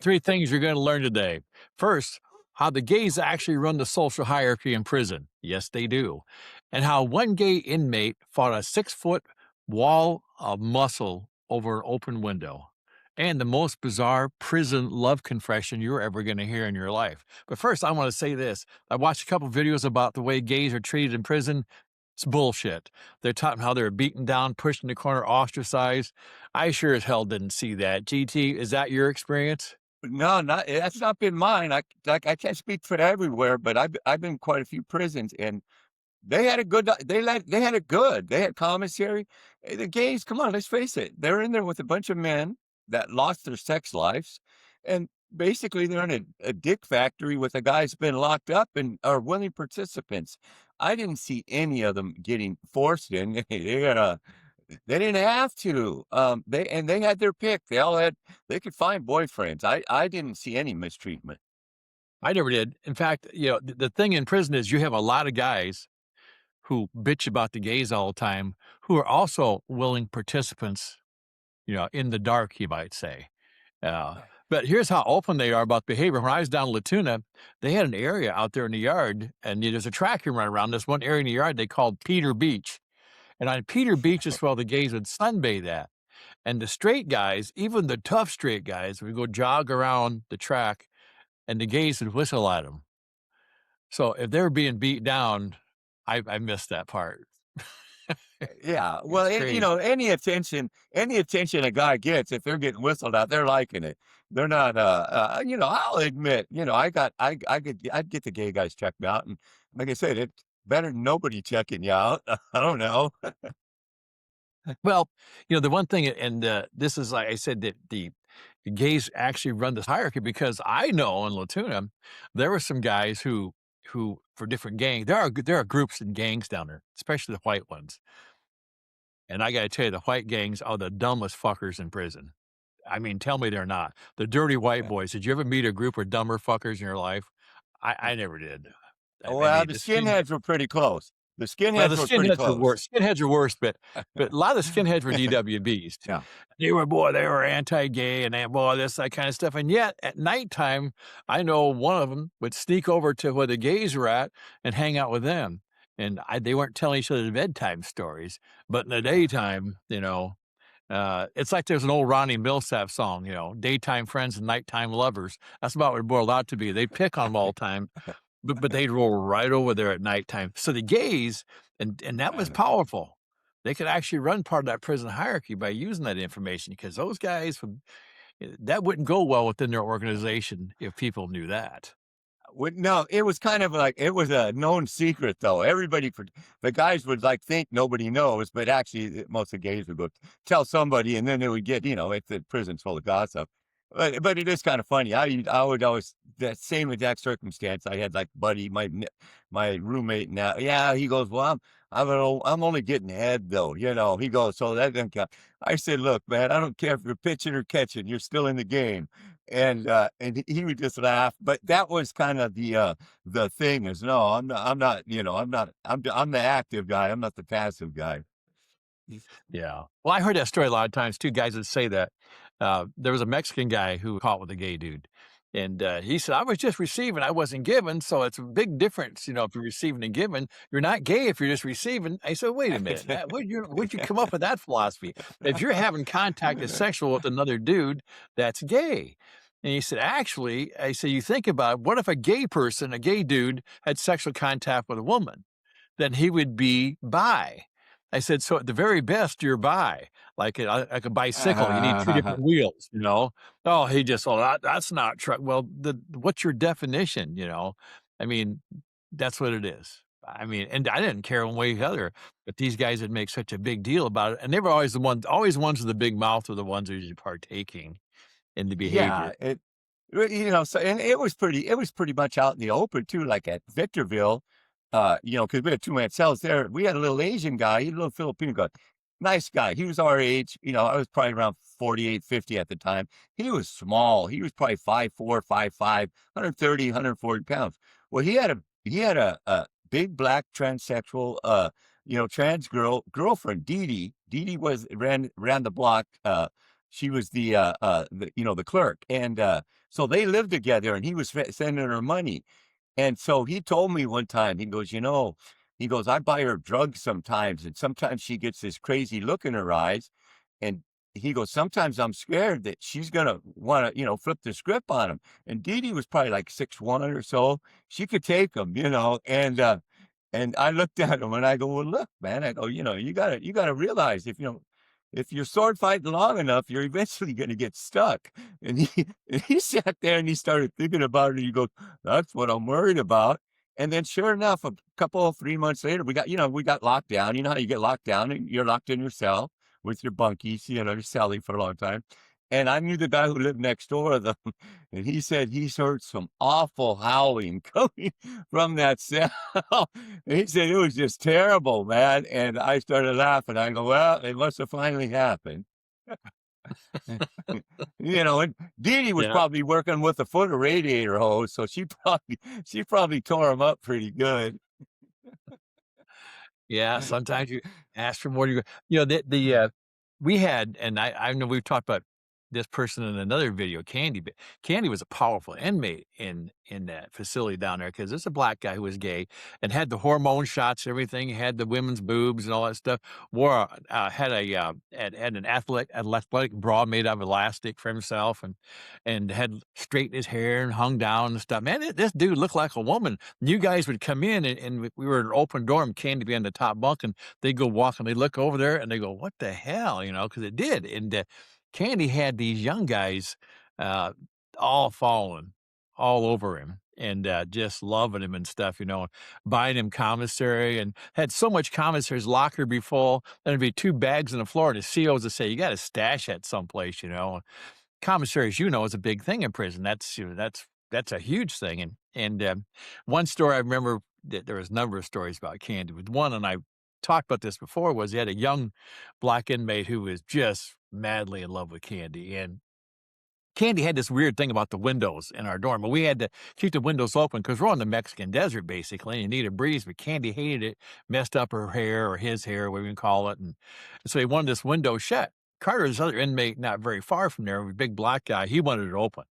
Three things you're going to learn today. First, how the gays actually run the social hierarchy in prison. Yes, they do. And how one gay inmate fought a 6-foot wall of muscle over an open window. And the most bizarre prison love confession you're ever going to hear in your life. But first, I want to say this. I watched a couple videos about the way gays are treated in prison. It's bullshit. They're talking how they're beaten down, pushed in the corner, ostracized. I sure as hell didn't see that. GT, is that your experience? No, not that's not been mine. I can't speak for everywhere, but I've been in quite a few prisons, and they had a good they had it good. They had commissary. The gays, come on, let's face it. They're in there with a bunch of men that lost their sex lives, and basically they're in a dick factory with the guys been locked up and are willing participants. I didn't see any of them getting forced in. They didn't have to. They had their pick. They could find boyfriends. I didn't see any mistreatment. I never did. In fact, the thing in prison is you have a lot of guys who bitch about the gays all the time who are also willing participants, in the dark, you might say. Uh, but here's how open they are about behavior. When I was down in Latuna, they had an area out there in the yard, and there's a track you run around. This one area in the yard they called Peter Beach. And on Peter Beach is where the gays would sunbathe at. And the straight guys, even the tough straight guys, would go jog around the track and the gays would whistle at them. So if they were being beat down, I missed that part. Yeah, well, It's crazy. any attention a guy gets, if they're getting whistled at, they're liking it. They're not, I'll admit, I'd get the gay guys checked out, and like I said, it's better than nobody checking you out. I don't know. Well, the one thing, and this is like I said, that the gays actually run this hierarchy because I know in Latuna there were some guys who for different gangs. There are groups and gangs down there, especially the white ones. And I got to tell you, the white gangs are the dumbest fuckers in prison. I mean, tell me they're not. The dirty white boys. Did you ever meet a group of dumber fuckers in your life? I never did. I Well, mean, the skinheads were pretty close. The well, the skinheads were pretty skinheads are close. worse. Skinheads are worse, but a lot of the skinheads were DWBs. Yeah. They were anti-gay and boy, that kind of stuff. And yet at nighttime, I know one of them would sneak over to where the gays were at and hang out with them. And they weren't telling each other bedtime stories, but in the daytime, it's like there's an old Ronnie Millsap song, daytime friends and nighttime lovers. That's about what it boiled out to be. They pick on them all the time, but they'd roll right over there at nighttime. So the gays, and that was powerful. They could actually run part of that prison hierarchy by using that information because those guys that wouldn't go well within their organization if people knew that. No, it was kind of like it was a known secret, though. The guys would like think nobody knows, but actually, most of the gays would go tell somebody, and then they would get, it's the prison's full of gossip. But it is kind of funny. I would always that same exact circumstance. I had like buddy, my roommate now. Yeah, he goes, well, I'm only getting head though. He goes, so that doesn't count. I said, look, man, I don't care if you're pitching or catching, you're still in the game. And he would just laugh. But that was kind of the thing is, no, I'm the active guy. I'm not the passive guy. Yeah. Well, I heard that story a lot of times too. Guys would say that there was a Mexican guy who caught with a gay dude. And he said, I was just receiving, I wasn't giving. So it's a big difference, if you're receiving and giving. You're not gay if you're just receiving. I said, wait a minute. Where'd you come up with that philosophy? If you're having contact as sexual with another dude, that's gay. And he said, actually, I said, you think about it, what if a gay dude, had sexual contact with a woman? Then he would be bi. I said, so at the very best, you're bi, like a bicycle. You need two different wheels. Oh, that's not true. Well, what's your definition? I mean, that's what it is. I mean, and I didn't care one way or the other, but these guys would make such a big deal about it, and they were always the ones with the big mouth were the ones who were partaking in the Yeah, behavior. and it was pretty much out in the open too, like at Victorville, because we had two-man cells there. We had a little Asian guy, a little Filipino guy, nice guy. He was our age, I was probably around 48, 50 at the time. He was small. He was probably 5'4", 5'5", 130, 140 pounds. Well, he had a big black transsexual, trans girlfriend, Dee Dee. Dee Dee ran the block, she was the clerk, and so they lived together, and he was sending her money, and so he told me one time, he goes, he goes, I buy her drugs sometimes, and sometimes she gets this crazy look in her eyes, and he goes, sometimes I'm scared that she's gonna want to, flip the script on him. And Dee Dee was probably like 6'1" or so. She could take him, and I looked at him and I go, well, look, man, I go, you gotta realize if you're sword fighting long enough, you're eventually gonna get stuck. And he sat there and he started thinking about it. And he goes, that's what I'm worried about. And then sure enough, 3 months later, we got locked down. You know how you get locked down and you're locked in your cell with your bunkies, your cellie for a long time. And I knew the guy who lived next door to them, and he said he's heard some awful howling coming from that cell. And he said it was just terrible, man. And I started laughing. I go, well, it must have finally happened. And Dee Dee was Yeah. probably working with a foot of radiator hose, so she probably tore him up pretty good. Yeah, sometimes you ask for more. We had, and I know we've talked about this person in another video, Candy, but Candy was a powerful inmate in that facility down there because it's a black guy who was gay and had the hormone shots, and everything, had the women's boobs and all that stuff. Had an athletic bra made out of elastic for himself, and had straightened his hair and hung down and stuff. Man, this dude looked like a woman. You guys would come in, and we were in an open dorm, Candy be on the top bunk, and they go walk and they look over there and they go, what the hell, because it did. And Candy had these young guys all falling all over him and just loving him and stuff, buying him commissary, and had so much commissary. His locker would be full. There'd be 2 bags on the floor, and the COs would say, you got to stash that someplace. Commissary, as is a big thing in prison. That's a huge thing. And one story I remember, that there was a number of stories about Candy. With one, and I talked about this before, was he had a young black inmate who was just madly in love with Candy. And Candy had this weird thing about the windows in our dorm, but we had to keep the windows open because we're on the Mexican desert, basically, and you need a breeze. But Candy hated it, messed up her hair or his hair, whatever you can call it. And so he wanted this window shut. Carter, this other inmate not very far from there, a big black guy, he wanted it open.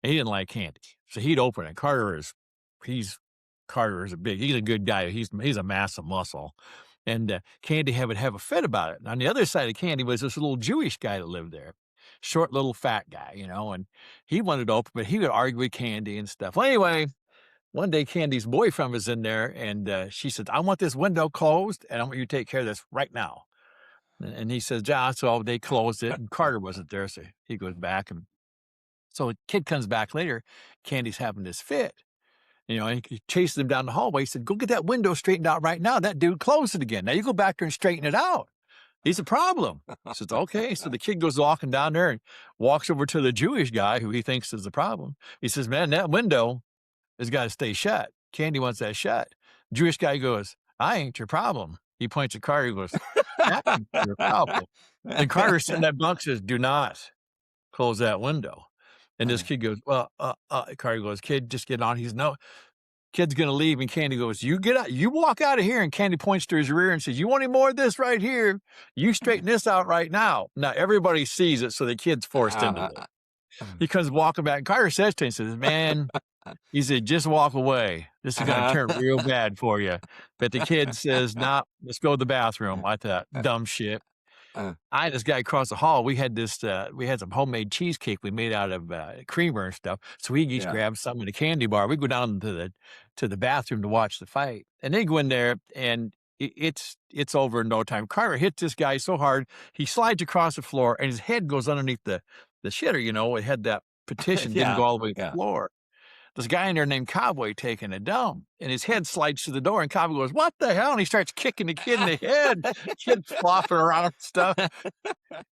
And he didn't like Candy. So he'd open it. He's a good guy. He's a mass of muscle. And Candy would have a fit about it. And on the other side of Candy was this little Jewish guy that lived there. Short, little, fat guy, and he wanted to open, but he would argue with Candy and stuff. Well, anyway, one day Candy's boyfriend was in there, and she said, I want this window closed, and I want you to take care of this right now. And he says, yeah, so they closed it, and Carter wasn't there, so he goes back. And so a kid comes back later, Candy's having this fit. And he chases him down the hallway. He said, go get that window straightened out right now. That dude closed it again. Now you go back there and straighten it out. He's a problem. He says, okay. So the kid goes walking down there and walks over to the Jewish guy who he thinks is the problem. He says, man, that window has got to stay shut. Candy wants that shut. Jewish guy goes, I ain't your problem. He points at Carter. He goes, that ain't your problem. And Carter sitting in that bunk says, do not close that window. And this kid goes, well, Carter goes, kid, just get on. He's no. Kid's going to leave, and Candy goes, you get out, you walk out of here. And Candy points to his rear and says, you want any more of this right here? You straighten this out right now. Now everybody sees it, so the kid's forced into it. He comes walking back. And Carter says to him, says, man, he said, just walk away. This is going to turn real bad for you. But the kid says, nah, let's go to the bathroom. I thought, dumb shit. I had this guy across the hall. We had some homemade cheesecake we made out of creamer and stuff. So we each grabbed some in a candy bar. We go down to the bathroom to watch the fight, and they go in there, and it's over in no time. Carter hits this guy so hard he slides across the floor, and his head goes underneath the shitter. It had that petition didn't go all the way to the floor. This guy in there named Cowboy taking a dump, and his head slides to the door, and Cowboy goes, what the hell? And he starts kicking the kid in the head. Kid's flopping around and stuff.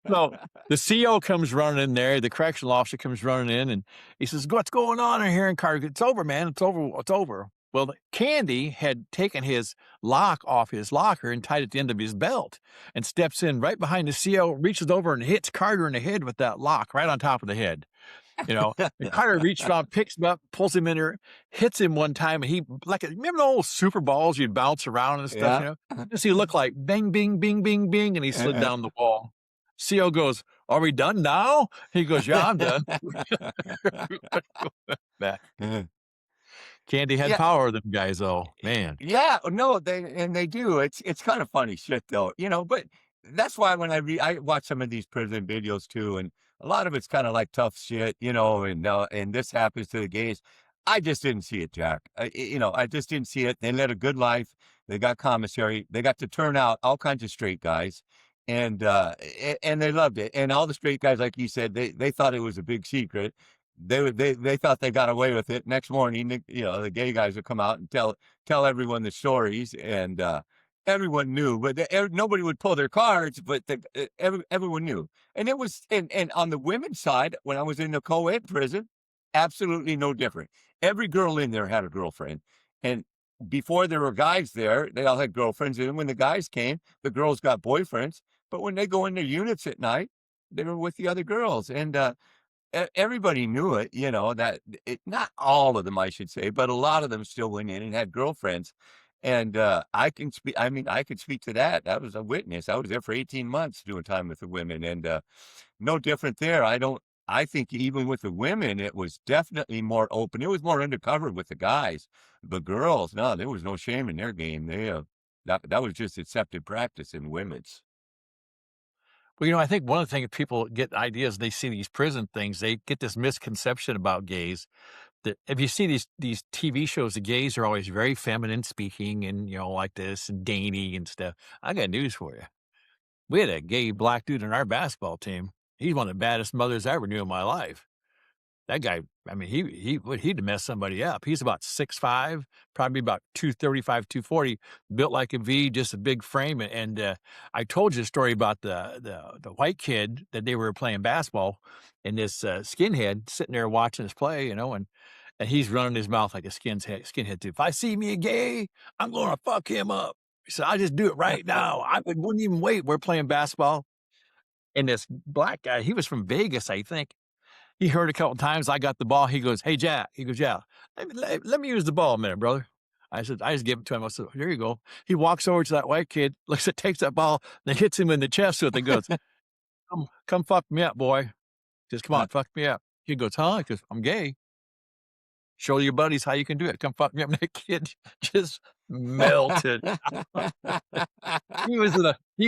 So the CO comes running in there. The correctional officer comes running in, and he says, what's going on in here? And Carter goes, it's over, man. It's over. It's over. Well, Candy had taken his lock off his locker and tied it at the end of his belt, and steps in right behind the CO, reaches over and hits Carter in the head with that lock right on top of the head. And Carter reaches around, picks him up, pulls him in there, hits him one time, and remember the old super balls you'd bounce around and stuff, Does he look like bang, bing, bing, bing, bing, and he slid down the wall. CO goes, "Are we done now?" He goes, "Yeah, I'm done." That Candy had Yeah, power, them guys, though, man. yeah, no, they do. It's kind of funny shit though, but that's why when I watch some of these prison videos too, and a lot of it's kind of like tough shit, and this happens to the gays. I just didn't see it, Jack. I just didn't see it. They led a good life. They got commissary. They got to turn out all kinds of straight guys, and they loved it. And all the straight guys, like you said, they thought it was a big secret. They thought they got away with it. Next morning, the gay guys would come out and tell everyone the stories, and everyone knew, but nobody would pull their cards, but everyone knew. And it was, and on the women's side, when I was in the co-ed prison, absolutely no different. Every girl in there had a girlfriend, and before there were guys there, they all had girlfriends. And when the guys came, the girls got boyfriends. But when they go in their units at night, they were with the other girls, and everybody knew it, that not all of them, I should say, but a lot of them still went in and had girlfriends. And I could speak to that. I was a witness. I was there for 18 months doing time with the women, and no different there. I think even with the women, it was definitely more open. It was more undercover with the guys. The girls, no, there was no shame in their game. That was just accepted practice in women's. Well, I think one of the things people get ideas, they see these prison things, they get this misconception about gays that if you see these TV shows, the gays are always very feminine speaking and, like this and dainty and stuff. I got news for you. We had a gay black dude on our basketball team. He's one of the baddest mothers I ever knew in my life. That guy, I mean, he'd mess somebody up. He's about 6'5", probably about 235, 240, built like a V, just a big frame. And I told you a story about the white kid that they were playing basketball, and this skinhead sitting there watching us play, and he's running his mouth like a skinhead too. If I see me a gay, I'm gonna fuck him up. He said, "I'll just do it right now. I wouldn't even wait." We're playing basketball, and this black guy, he was from Vegas, I think. He heard a couple times I got the ball. He goes, "Hey, Jack." He goes, "Yeah, let me use the ball a minute, brother." I said, I just give it to him. I said, "Here you go." He walks over to that white kid, looks at, takes that ball, then hits him in the chest with it. Goes, come fuck me up, boy. Just come on, fuck me up. He goes, "Huh?" Because I'm gay. Show your buddies how you can do it. Come fuck me up. And that kid just melted. He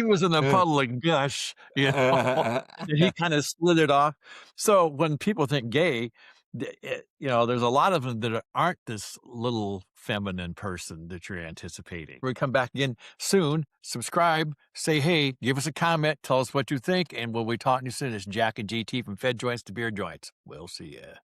was in a puddle of gush, and he kind of slithered off. So when people think gay, there's a lot of them that aren't this little feminine person that you're anticipating. We come back again soon. Subscribe, say hey, give us a comment, tell us what you think, and we'll be talking to you soon. It's Jack and GT from Fed Joints to Beer Joints. We'll see ya.